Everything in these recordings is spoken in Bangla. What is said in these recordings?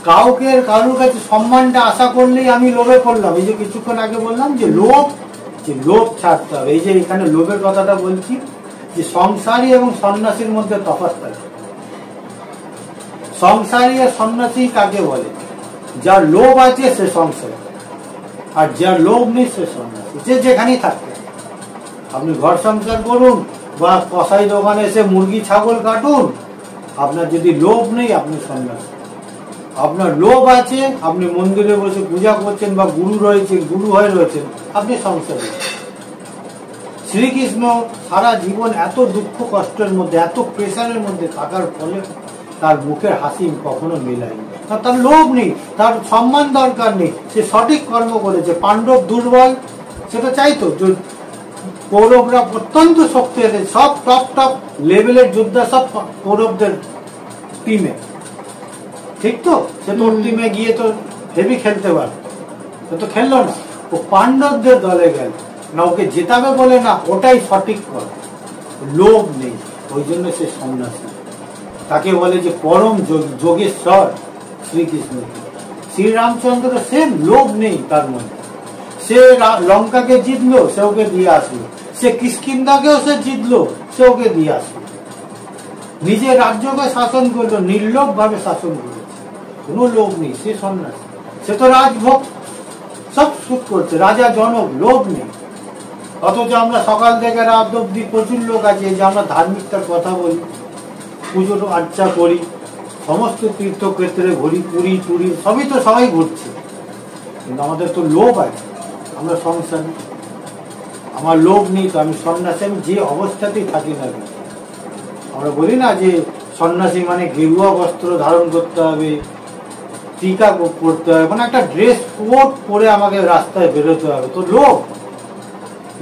কাউকে কারোর কাছে সম্মানটা আশা করলেই আমি লোভে পড়লাম। এই যে কিছুক্ষণ আগে বললাম যে লোভ ছাড়তে হবে। এই যে এখানে লোভের কথাটা বলছি, যে সংসারী এবং সন্ন্যাসীর মধ্যে তফাৎ থাকে। সংসারী আর সন্ন্যাসী কাকে বলে? যার লোভ আছে সে সংসারী, আর যার লোভ নেই সে সন্ন্যাসী। যে যেখানেই থাকতে, আপনি ঘর সংসার করুন বা কসাই দোকানে এসে মুরগি ছাগল কাটুন, আপনার যদি লোভ নেই আপনি সন্ন্যাসী। আপনার লোভ আছে, আপনি মন্দিরে বসে পূজা করছেন বা গুরু রয়েছেন, গুরু হয়ে রয়েছেন, আপনি সংসারী। শ্রীকৃষ্ণ সারা জীবন এত দুঃখ কষ্টের মধ্যে, এত প্রেসারের মধ্যে থাকার ফলে তার মুখের হাসি কখনো মেলায়নি। তার লোভ নেই, তার সম্মান দরকার নেই, সে সঠিক কর্ম করেছে। পাণ্ডব দুর্বল, সেটা চাইতো। কৌরবরা অত্যন্ত শক্তি আছে, সব টপ লেভেলের যোদ্ধা সব কৌরবদের টিমে, ঠিক তো? সে তোর টিমে গিয়ে তো হেভি খেলতে পারত, সে তো খেললো না। ও পাণ্ডবদের দলে গেল না, ওকে জেতাবে বলে না, ওটাই সঠিক কর। লোভ নেই, ওই জন্য সে সন্ন্যাসী। তাকে বলে যে পরম যোগেশ্বর শ্রীকৃষ্ণ। শ্রীরামচন্দ্র সেম, লোভ নেই তার মধ্যে। সে লঙ্কাকে জিতলো, সে ওকে দিয়ে আসলো। সে কিষ্কিন্ধাকেও সে জিতলো, সে ওকে দিয়ে আসলো। নিজের রাজ্যকে শাসন করলো, নির্লোভ ভাবে শাসন করলো, কোনো লোভ নেই, সে সন্ন্যাসী। সে তো রাজভোগ সব সুখ করছে, রাজা জনক, লোভ নেই। অথচ আমরা সকাল থেকে রাত অব্দি প্রচুর লোক আছে যে আমরা ধার্মিকতার কথা বলি, পুজো আর্চা করি, সমস্ত তীর্থক্ষেত্রে ঘুরি, পুরী টুরি সবই তো সবাই ঘুরছে, কিন্তু আমাদের তো লোভ আছে। আমরা সংসারী, আমার লোভ নেই তো আমি সন্ন্যাসী। আমি যে অবস্থাতেই থাকি না, আমরা বলি না যে সন্ন্যাসী মানে গেরুয়া বস্ত্র ধারণ করতে হবে, টিকা পরতে হবে, মানে একটা ড্রেস কোড পরে আমাকে রাস্তায় বেরোতে হবে। তো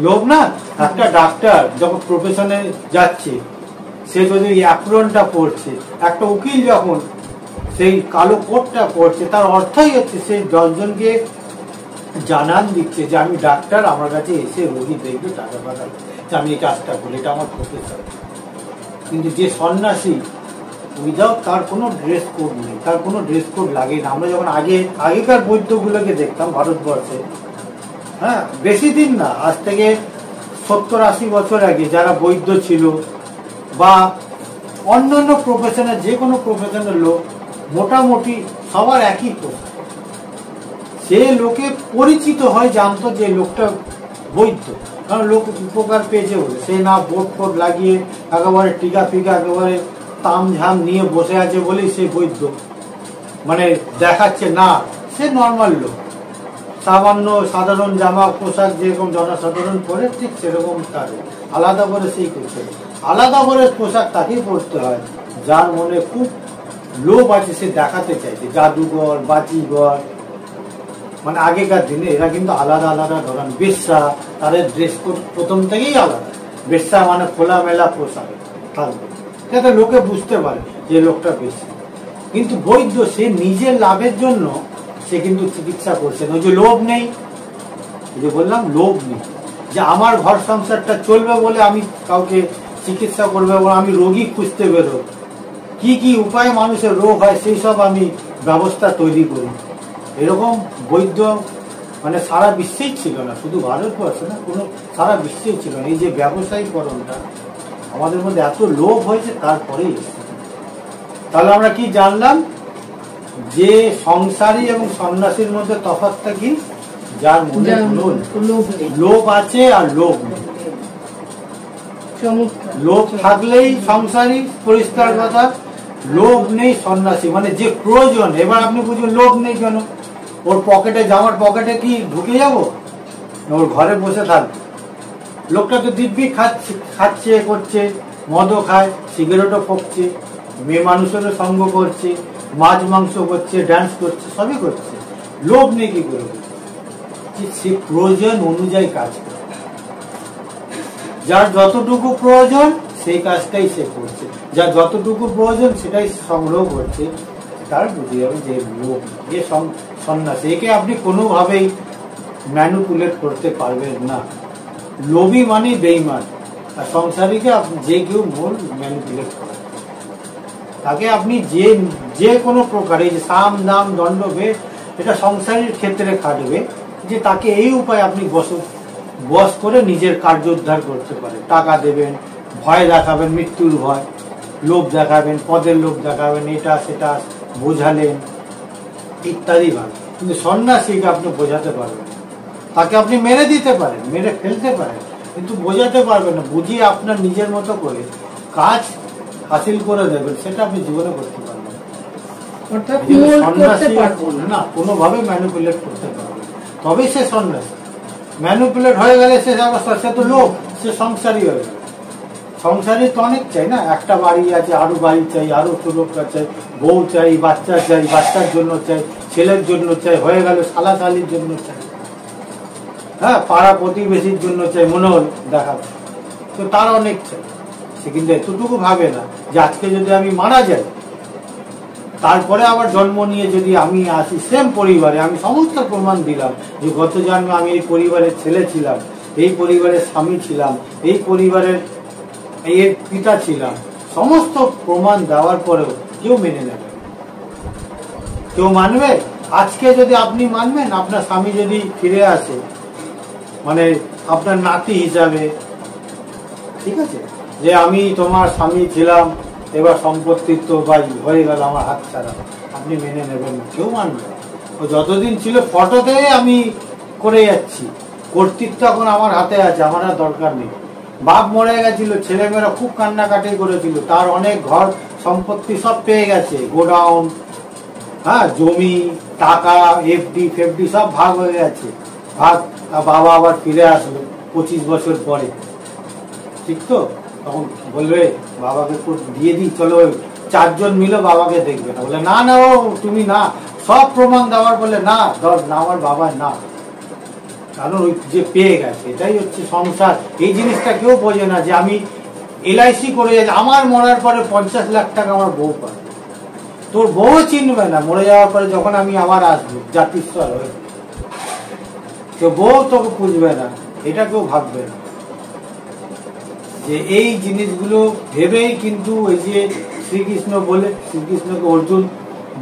লোভ না। একটা ডাক্তার যখন প্রফেশনে যাচ্ছে, সে যদি অ্যাপ্রনটা পড়ছে, একটা উকিল যখন সেই কালো কোটটা পড়ছে, তার অর্থই হচ্ছে সে 10 জনকে জানান দিচ্ছে যে আমি ডাক্তার, আমার কাছে এসে রোগী দেখবে, টাকা পাঠাবে, যে আমি এই কাজটা করি, এটা আমার প্রফেশন। কিন্তু যে সন্ন্যাসী, উইদাউট তার কোনো ড্রেস কোড নেই, তার কোনো ড্রেস কোড লাগে না। আমরা যখন আগেকার বৈদ্যগুলোকে দেখতাম ভারতবর্ষে, হ্যাঁ, বেশি দিন না, আজ থেকে 70-80 বছর আগে যারা বৈদ্য ছিল বা অন্যান্য প্রফেশনের, যে কোনো প্রফেশনের লোক, মোটামুটি সবার একই পোশাক। সে লোকে পরিচিত হয়, জানতো যে লোকটা বৈদ্য, কারণ লোক উপকার পেয়েছে বলে। সে না বোট ফোট লাগিয়ে একেবারে টিকা ফিকা একেবারে তাম ঝাম নিয়ে বসে আছে বলেই সে বৈদ্য, মানে দেখাচ্ছে না, সে নর্মাল লোক। সামান্য সাধারণ জামা পোশাক যেরকম জনসাধারণ পরে, ঠিক সেরকম তার আলাদা করে সেই করছে। আলাদা করে পোশাক তাকেই পরতে হয় যার মনে খুব লোভ আছে, সে দেখাতে চাইছে, জাদুঘর, বাজিঘর। মানে আগেকার দিনে এরা কিন্তু আলাদা আলাদা ধরেন। বেশ্যা, তাদের ড্রেস কোড প্রথম থেকেই আলাদা। বেশ্যা মানে খোলামেলা পোশাক থাকবে, যাতে লোকে বুঝতে পারে যে লোকটা বেশ্যা। কিন্তু বৈদ্য, সে নিজের লাভের জন্য সে কিন্তু চিকিৎসা করছে না। ওই যে লোভ নেই, যে বললাম লোভ নেই, যে আমার ঘর সংসারটা চলবে বলে আমি কাউকে চিকিৎসা করবে, বলে আমি রোগী খুঁজতে বেরো, কি কি উপায়ে মানুষের রোগ হয় সেই সব আমি ব্যবস্থা তৈরি করি। এরকম বৈদ্য মানে সারা বিশ্বেই ছিল না, শুধু ভারতবর্ষে না, কোনো সারা বিশ্বেই ছিল না। এই যে ব্যবসায়ীকরণটা আমাদের মধ্যে এত লোভ হয়েছে, তারপরেই। তাহলে আমরা কি জানলাম? যে সংসারী এবং সন্ন্যাসীর মধ্যে তফাৎটা কি? যার মনে লোভ আছে আর লোভ নেই। লোভ থাকলেই সংসারী, পরিষ্কার কথা। লোভ নেই সন্ন্যাসী, মানে যে প্রয়োজন। এবার আপনি বুঝুন লোভ নেই কেন? ওর পকেটে, জামার পকেটে কি ঢুকে যাব? ওর ঘরে বসে থাকবে। লোকটা তো দিব্যি খাচ্ছে করছে, মদও খায়, সিগারেটও ফুঁকছে, মেয়ে মানুষেরও সঙ্গ করছে, মাছ মাংস করছে, ড্যান্স করছে, সবই করছে। লোভ নেই কি করে? সে প্রয়োজন অনুযায়ী কাজ করে, যার যতটুকু প্রয়োজন সেই কাজটাই সে করছে, যার যতটুকু প্রয়োজন সেটাই সংগ্রহ করছে। তার বুঝে যাবে যে লোভ, যে সন্ন্যাসী। একে আপনি কোনোভাবেই ম্যানিপুলেট করতে পারবেন না। লোভী মানে বেঈমান, আর সংসারীকে যে কেউ মূল ম্যানিপুলেট করে, তাকে আপনি যে যে কোনো প্রকার এই যে সাম দাম দণ্ড ভেদ, এটা সংসারের ক্ষেত্রে খাটবে যে তাকে এই উপায় আপনি বস করে নিজের কার্য উদ্ধার করতে পারেন। টাকা দেবেন, ভয় দেখাবেন, মৃত্যুর ভয়, লোভ দেখাবেন, পদের লোভ দেখাবেন, এটা সেটা বোঝালেন ইত্যাদি ভাবে। কিন্তু সন্ন্যাসীকে আপনি বোঝাতে পারবেন, তাকে আপনি মেরে দিতে পারেন, মেরে ফেলতে পারেন, কিন্তু বোঝাতে পারবেন না। বুঝিয়ে আপনার নিজের মতো করে কাজ হাসিল করে দেবেন, সেটা আপনি জীবনে করতে পারবেন না। কোনোভাবে ম্যানিপুলেট করতে পারবেন, তবেই সে সন্ন্যাসী। ম্যানিপুলেট হয়ে গেলে সে তো লোক, সে সংসারী হয়ে গেল। সংসারী তো অনেক চাই না, একটা বাড়ি আছে, আরো বাড়ি চাই, আরো ছোট চাই, বউ চাই, বাচ্চা চাই, বাচ্চার জন্য চাই, ছেলের জন্য চাই, হয়ে গেল শালা শালির জন্য চাই, হ্যাঁ পাড়া প্রতিবেশীর জন্য চাই, মনে হল দেখা তো তার অনেক চাই। সে কিন্তু এতটুকু ভাবে না যে আজকে যদি আমি মারা যাই, তারপরে আবার জন্ম নিয়ে যদি আমি আসি সেম পরিবারে, আমি সমস্ত প্রমাণ দিলাম যে গত জন্মে আমি এই পরিবারের ছেলে ছিলাম, এই পরিবারের স্বামী ছিলাম, এই পরিবারের এর পিতা ছিলাম, সমস্ত প্রমাণ দেওয়ার পরেও কেউ মেনে নেবে? কেউ মানবে? আজকে যদি আপনি মানবেন, আপনার স্বামী যদি ফিরে আসে, মানে আপনার নাতি হিসাবে, ঠিক আছে, যে আমি তোমার স্বামী ছিলাম, এবার সম্পত্তির তো হয়ে গেল আমার হাত ছাড়া, আপনি মেনে নেবেন না, কেউ মানবে। ও যতদিন ছিল ফটোতে আমি করে যাচ্ছি, কর্তৃত্ব এখন আমার হাতে আছে, আমার আর দরকার নেই। বাপ মরে গেছিল, ছেলেমেয়েরা খুব কান্নাকাটি করেছিল, তার অনেক ঘর সম্পত্তি সব পেয়ে গেছে, গোডাউন, হ্যাঁ জমি, টাকা, এফডি ফেফডি সব ভাগ হয়ে গেছে, ভাগ। বাবা আবার ফিরে আসলো 25 বছর পরে, ঠিক তো? তখন বলবে বাবাকে দিয়ে দিই, চলো 4 জন মিলে বাবাকে দেখবে না, বলে না না ও তুমি না, সব প্রমাণ দেওয়ার বলে না না আমার বাবা না, কারণ ওই যে পেয়ে গেছে। এটাই হচ্ছে সংসার। এই জিনিসটা কেউ বোঝে না যে আমি এলআইসি করে যাচ্ছি, আমার মরার পরে 50 লাখ টাকা আমার বউ পাবে, তোর বউ চিনবে না মরে যাওয়ার পরে, যখন আমি আবার আসবো জাতিস্বর হয়ে, কেউ বউ তোকে পুষবে না, এটা কেউ ভাববে না। যে এই জিনিসগুলো ভেবেই কিন্তু ওই যে শ্রীকৃষ্ণ বলে, শ্রীকৃষ্ণকে অর্জুন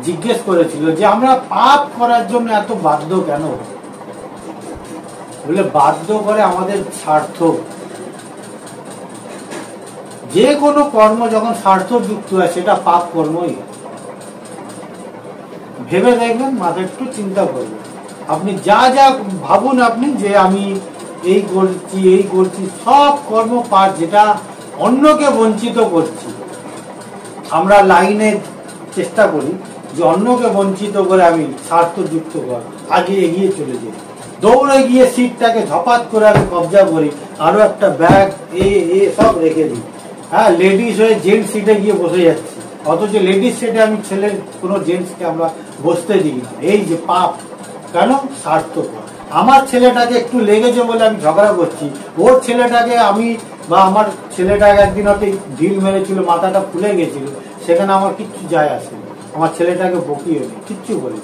জিজ্ঞেস করেছিল যে আমরা পাপ করার জন্য এত বাধ্য কেন? বলে বাধ্য করে আমাদের স্বার্থ। যে কোনো কর্ম যখন স্বার্থ যুক্ত হয় সেটা পাপ কর্মই। ভেবে দেখবেন, মাথায় একটু চিন্তা করবেন, আপনি যা যা ভাবুন আপনি যে আমি এই করছি, সব কর্ম পাপ যেটা অন্যকে বঞ্চিত করছি। আমরা লাইনে চেষ্টা করি যে অন্যকে বঞ্চিত করে আমি স্বার্থ যুক্ত কর, আগে এগিয়ে চলে যাই, দৌড়ে গিয়ে সিটটাকে ঝপাত করে আমি কবজা করি, আরো একটা ব্যাগ সব রেখে দিই, হ্যাঁ লেডিস হয়ে জেন্টস সিটে গিয়ে বসে যাচ্ছি, অথচ লেডিস সিটে আমি ছেলের কোনো জেন্টসকে আমরা বসতে দিই না। এই যে পাপ, কেন? স্বার্থ। আমার ছেলেটাকে একটু লেগেছে বলে আমি ঝগড়া করছি, ওর ছেলেটাকে আমি বা আমার ছেলেটাকে একদিন হয়তো ঢিল মেরেছিল, মাথাটা ফুলে গেছিল, সেখানে আমার কিচ্ছু যায় আসে, আমার ছেলেটাকে বকিও নেই, কিচ্ছু বলি।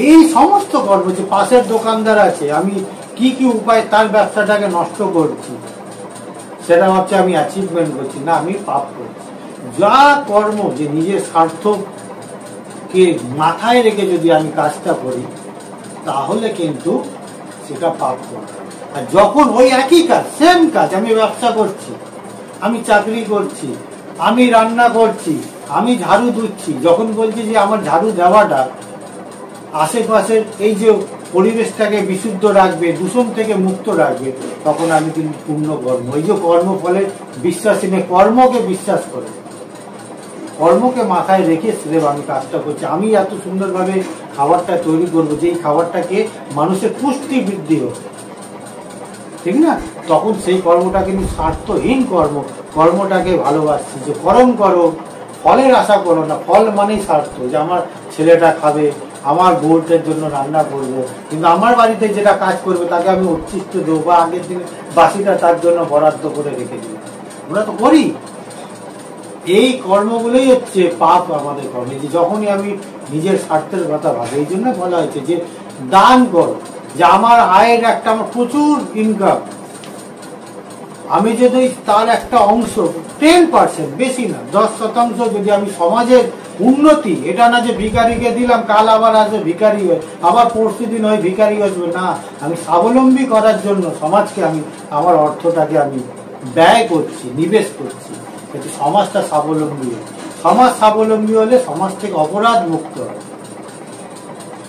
এই সমস্ত কর্ম, যে পাশের দোকানদার আছে, আমি কি কি উপায় তার ব্যবসাটাকে নষ্ট করছি, সেটা ভাবছি আমি অ্যাচিভমেন্ট করছি, না আমি পাপ করছি। যা কর্ম যে নিজের স্বার্থকে মাথায় রেখে যদি আমি কাজটা করি, তাহলে কিন্তু সেটা পাপ করব। আর যখন ওই একই কাজ, সেম কাজ, আমি ব্যবসা করছি, আমি চাকরি করছি, আমি রান্না করছি, আমি ঝাড়ু দিচ্ছি, যখন বলছি যে আমার ঝাড়ু দেওয়াটা আশেপাশের এই যে পরিবেশটাকে বিশুদ্ধ রাখবে, দূষণ থেকে মুক্ত রাখবে, তখন আমি কিন্তু পূর্ণ কর্ম, এই যে কর্ম ফলে বিশ্বাসী নেই, কর্মকে বিশ্বাস করে, কর্মকে মাথায় রেখে সেদেব আমি কাজটা করছি, আমি এত সুন্দরভাবে খাবারটা তৈরি করবো যে এই খাবারটাকে মানুষের পুষ্টি বৃদ্ধি হবে, ঠিক না? তখন সেই কর্মটা কিন্তু স্বার্থহীন কর্ম, কর্মটাকে ভালোবাসছি, যে কর্ম করো, ফলের আশা করো না, ফল মানেই স্বার্থ, যে আমার ছেলেটা খাবে, আমার বউটার জন্য রান্না করবো, কিন্তু আমার বাড়িতে যেটা কাজ করবে তাকে আমি উচ্ছিষ্ট দেবো, বা আগের দিনে বাসিটা তার জন্য বরাদ্দ করে রেখে দিই, আমরা তো করি। এই কর্মগুলোই হচ্ছে পাপ আমাদের কর্মে, যে যখনই আমি নিজের স্বার্থের কথা ভাবি। এই জন্য বলা হয়েছে যে দান করো, যে আমার আয়ের একটা, আমার প্রচুর ইনকাম, আমি যদি তার একটা অংশ 10%, বেশি না 10% যদি আমি সমাজের উন্নতি। এটা না যে ভিখারিকে দিলাম কাল আবার আসবে ভিখারি হয়ে, আবার পরশু দিন হয় ভিখারি আসবে, না, আমি স্বাবলম্বী করার জন্য সমাজকে আমি আমার অর্থটাকে আমি ব্যয় করছি, নিবেশ করছি, যাতে সমাজটা স্বাবলম্বী হয়। সমাজ স্বাবলম্বী হলে সমাজ থেকে অপরাধ মুক্ত হয়।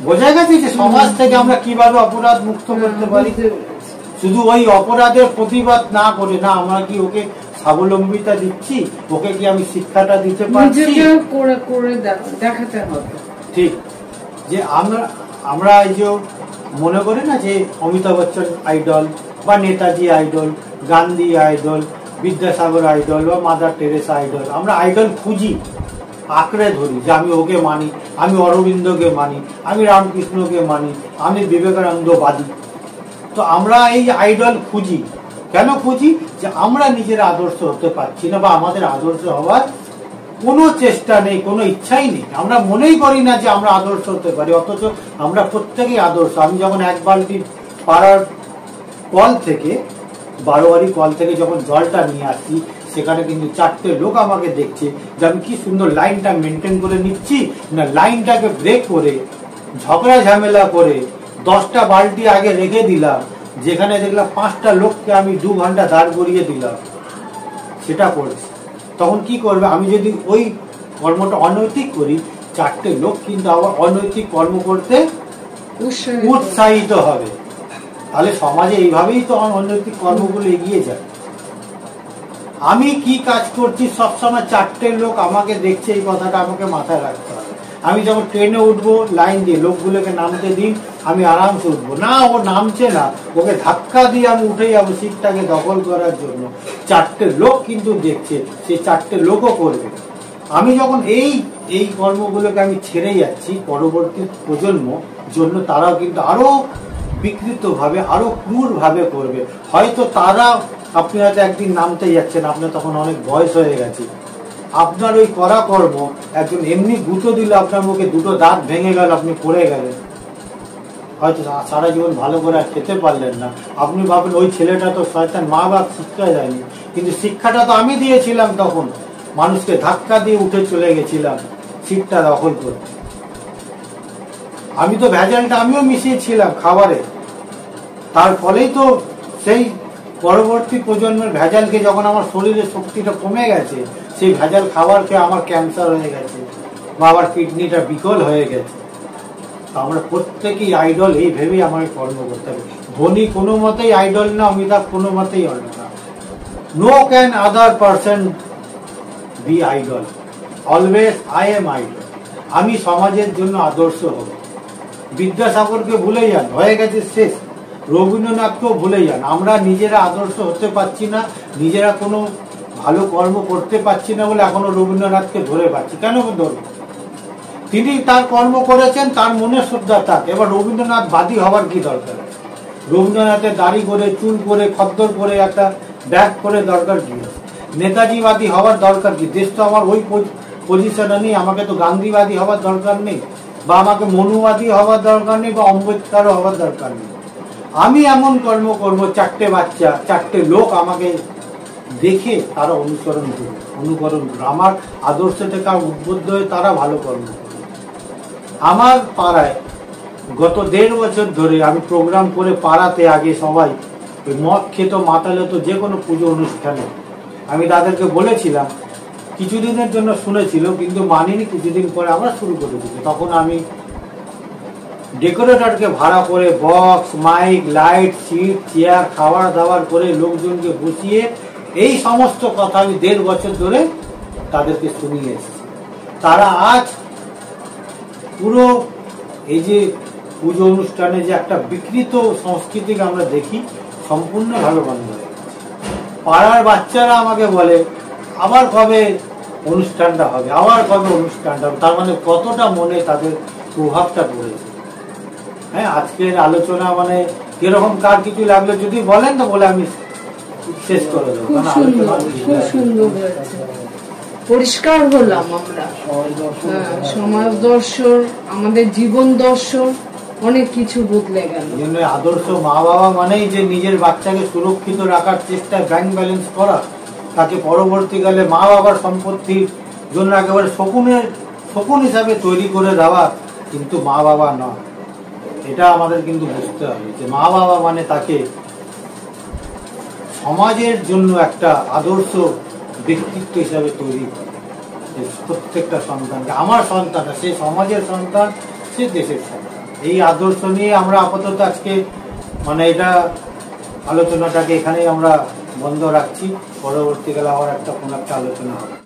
বোঝা গেছে যে সমাজ থেকে আমরা কিভাবে অপরাধ মুক্ত করতে পারি। শুধু ওই অপরাধের প্রতিবাদ না করে, না আমরা কি ওকে স্বাবলম্বিতা দিচ্ছি, ওকে কি আমি শিক্ষাটা দিতে পারছি, দেখাতে হবে। ঠিক যে আমরা এই যে মনে করি না যে অমিতাভ বচ্চন আইডল বা Netaji idol, Gandhi idol, Vidyasagar idol বা মাদার টেরেসা আইডল, আমরা আইডল খুঁজি, আঁকড়ে ধরি যে আমি ওকে মানি, আমি অরবিন্দকে মানি, আমি রামকৃষ্ণকে মানি, আমি বিবেকানন্দবাদী। তো আমরা এই আইডল খুঁজি, কেন খুঁজি? যে আমরা নিজের আদর্শ হতে পারছি না, বা আমাদের আদর্শ হওয়ার কোনো চেষ্টা নেই, কোনো ইচ্ছাই নেই। আমরা মনেই করি না যে আমরা আদর্শ হতে পারি, অথচ আমরা প্রত্যেকেই আদর্শ। আমি যখন এক বালতি পাড়ার কল থেকে, 12 বাড়ি কল থেকে যখন জলটা নিয়ে আসছি, সেখানে কিন্তু 4টে লোক আমাকে দেখছে যে আমি কি সুন্দর লাইনটা মেনটেন করে নিচ্ছি, না লাইনটাকে ব্রেক করে ঝগড়া ঝামেলা করে 10টা বালতি আগে রেখে দিলাম, যেখানে দেখলাম 5টা লোককে আমি 2 ঘন্টা দাঁড় করিয়ে দিলাম, সেটা করছি। তখন কি করবে? আমি যদি ওই কর্মটা অনৈতিক করি, 4টে লোক কিন্তু আবার অনৈতিক কর্ম করতে উৎসাহিত হবে। তাহলে সমাজে এইভাবেই তো অনৈতিক কর্মগুলো এগিয়ে যায়। আমি কি কাজ করছি সবসময় 4টে লোক আমাকে দেখছে, এই কথাটা আমাকে মাথায় রাখতে হবে। আমি যখন ট্রেনে উঠবো, লাইন দিয়ে লোকগুলোকে নামতে দিন, আমি আরামসে উঠবো না, ও নামছে না, ওকে ধাক্কা দিয়ে আমি উঠে যাবো সিটটাকে দখল করার জন্য। 4টে লোক কিন্তু দেখছে, সেই 4টে লোকও করবে। আমি যখন এই কর্মগুলোকে আমি ছেড়ে যাচ্ছি, পরবর্তী প্রজন্ম জন্য তারাও কিন্তু আরো বিকৃত ভাবে, আরো ক্রূর ভাবে করবে। হয়তো তারা, আপনি হয়তো একদিন নামতে যাচ্ছেন, আপনার তখন অনেক বয়স হয়ে গেছে, আপনার ওই করা কর্ম একজন এমনি গুঁতো দিল, আপনার মুখে 2টো দাঁত ভেঙে গেল, আপনি পড়ে গেলেন, হয়তো সারা জীবন ভালো করে আর খেতে পারলেন না। আপনি ভাবেন ওই ছেলেটা তো শয়তান, মা বাপ শিক্ষা দেয়নি, কিন্তু শিক্ষাটা তো আমি দিয়েছিলাম। তখন মানুষকে ধাক্কা দিয়ে উঠে চলে গেছিলাম সিটটা দখল করতে। আমি তো ভেজালটা আমিও মিশিয়েছিলাম খাবারে, তার ফলেই তো সেই পরবর্তী প্রজন্মের ভেজালকে, যখন আমার শরীরের শক্তিটা কমে গেছে, সেই ভেজাল খাবার খেয়ে আমার ক্যান্সার হয়ে গেছে বা আবার কিডনিটা বিকল হয়ে গেছে। আমরা প্রত্যেকেই আইডল এই ভেবেই আমাকে কর্ম করতে হবে। ধোনি কোনো মতেই আইডল না, অমিতাভ কোনো মতেই আইডল না। No can other person be idol, always I am idol. আমি সমাজের জন্য আদর্শ হব। বিদ্যাসাগরকে ভুলে যান, হয়ে গেছে শেষ। রবীন্দ্রনাথকেও ভুলে যান। আমরা নিজেরা আদর্শ হতে পারছি না, নিজেরা কোনো ভালো কর্ম করতে পারছি না বলে এখনো রবীন্দ্রনাথকে ধরে পাচ্ছি। কেন ধরব? তিনি তার কর্ম করেছেন, তার মনে শ্রদ্ধা থাক। এবার রবীন্দ্রনাথ বাদী হওয়ার কি দরকার? রবীন্দ্রনাথের দাড়ি করে, চুল করে, খদ্দর করে, একটা ব্যাগ করে দরকার কি? নেতাজিবাদী হওয়ার দরকার কি? দেশ তো আমার ওই পজিশনে নেই, আমাকে তো গান্ধীবাদী হওয়ার দরকার নেই, বা আমাকে মনুবাদী হওয়ার দরকার নেই, বা আম্বেদকর হওয়ার দরকার নেই। আমি এমন কর্ম করব, 4টে বাচ্চা, 4টে লোক আমাকে দেখে তারা অনুকরণ করবে, আমার আদর্শ থেকে উদ্বুদ্ধ হয়ে তারা ভালো কর্ম করবে। আমার পাড়ায় গত 1.5 বছর ধরে আমি প্রোগ্রাম করে পাড়াতে, আগে সবাই মদ খেত, মাতালে তো যে কোনো পুজো অনুষ্ঠানে আমি তাদেরকে বলেছিলাম, কিছুদিনের জন্য শুনেছিল কিন্তু মানিনি, কিছুদিন পরে আমরা শুরু করে দিচ্ছি। তখন আমি ডেকোরেটরকে ভাড়া করে box, mike, light, seat, chair, খাবার দাবার করে লোকজনকে বসিয়ে এই সমস্ত কথা আমি 1.5 বছর ধরে তাদেরকে শুনিয়ে এসেছি। তারা আজ পুরো এই যে পুজো অনুষ্ঠানে যে একটা বিকৃত সংস্কৃতিকে আমরা দেখি, সম্পূর্ণ ভালো বন্ধ হয়ে গেছে। পাড়ার বাচ্চারা আমাকে বলে, আবার কবে অনুষ্ঠানটা হবে, আবার কবে অনুষ্ঠানটা হবে। তার মানে কতটা মনে তাদের প্রভাবটা পড়েছে। হ্যাঁ, আজকের আলোচনা মানে কিরকম কার কিছু লাগলো যদি বলেন তো বলে আমি শেষ করে দেবো। খুব সুন্দর হয়েছে, পরিষ্কার হলাম আমরা। সমাজ দর্শন, আমাদের জীবন দর্শন, অনেক কিছু বদলে গেল। আদর্শ মা বাবা মানেই যে নিজের বাচ্চাকে সুরক্ষিত রাখার চেষ্টা, ব্যাংক ব্যালেন্স করা, তাকে পরবর্তীকালে মা বাবার সম্পত্তির জন্য একেবারে শকুন হিসাবে তৈরি করে দেওয়া কিন্তু মা বাবা নয়। এটা আমাদের কিন্তু বুঝতে হবে যে মা বাবা মানে তাকে সমাজের জন্য একটা আদর্শ ব্যক্তিত্ব হিসাবে তৈরি করে। প্রত্যেকটা সন্তানকে, আমার সন্তান সে সমাজের সন্তান, সে দেশের সন্তান, এই আদর্শ নিয়ে আমরা আপাতত আজকে মানে এটা আলোচনাটাকে এখানেই আমরা বন্ধ রাখছি। পরবর্তীকালে আবার কোনো একটা আলোচনা হবে।